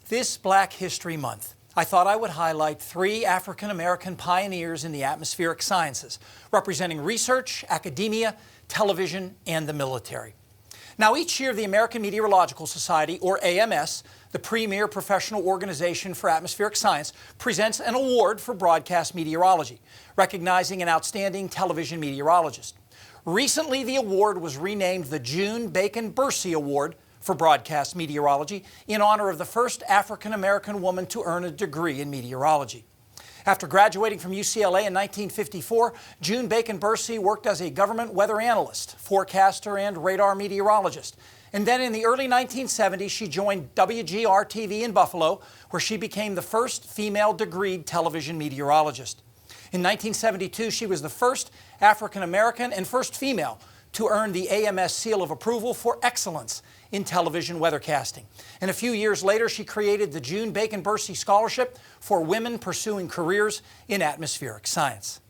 This Black History Month, I thought I would highlight 3 African-American pioneers in the atmospheric sciences, representing research, academia, television, and the military. Now, each year, the American Meteorological Society, or AMS, the premier professional organization for atmospheric science, presents an award for broadcast meteorology, recognizing an outstanding television meteorologist. Recently, the award was renamed the June Bacon-Bursey Award for broadcast meteorology in honor of the first African-American woman to earn a degree in meteorology. After graduating from UCLA in 1954, June Bacon-Bursey worked as a government weather analyst, forecaster, and radar meteorologist. And then in the early 1970s, she joined WGR-TV in Buffalo, where she became the first female degreed television meteorologist. In 1972, she was the first African-American and first female to earn the AMS Seal of Approval for excellence in television weathercasting. And a few years later, she created the June Bacon-Bursey Scholarship for women pursuing careers in atmospheric science.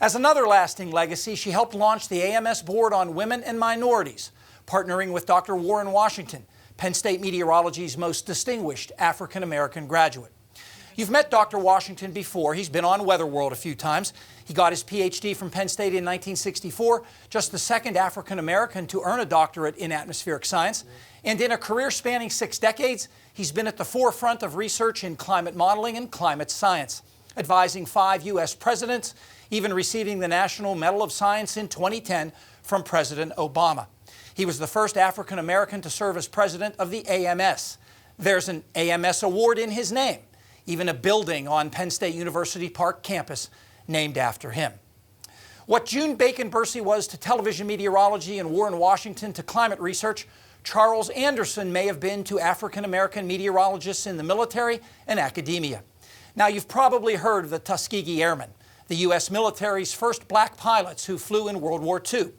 As another lasting legacy, she helped launch the AMS Board on Women and Minorities, partnering with Dr. Warren Washington, Penn State Meteorology's most distinguished African-American graduate. You've met Dr. Washington before. He's been on Weather World a few times. He got his PhD from Penn State in 1964, just the second African-American to earn a doctorate in atmospheric science. And in a career spanning 6 decades, he's been at the forefront of research in climate modeling and climate science, advising 5 U.S. presidents, even receiving the National Medal of Science in 2010 from President Obama. He was the first African-American to serve as president of the AMS. There's an AMS award in his name, even a building on Penn State University Park campus named after him. What June Bacon-Bursey was to television meteorology and Warren Washington to climate research, Charles Anderson may have been to African-American meteorologists in the military and academia. Now, you've probably heard of the Tuskegee Airmen, the U.S. military's first black pilots who flew in World War II.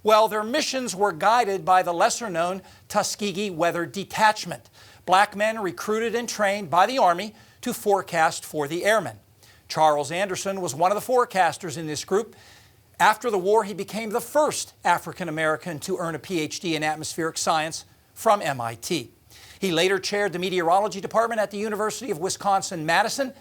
Well, their missions were guided by the lesser-known Tuskegee Weather Detachment, black men recruited and trained by the Army to forecast for the airmen. Charles Anderson was one of the forecasters in this group. After the war, he became the first African-American to earn a PhD in atmospheric science from MIT. He later chaired the meteorology department at the University of Wisconsin-Madison,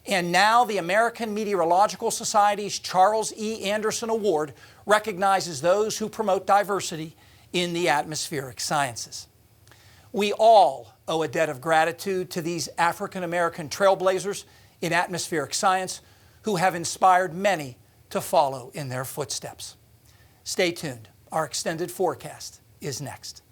and now the American Meteorological Society's Charles E. Anderson Award recognizes those who promote diversity in the atmospheric sciences. We all owe a debt of gratitude to these African-American trailblazers in atmospheric science who have inspired many to follow in their footsteps. Stay tuned. Our extended forecast is next.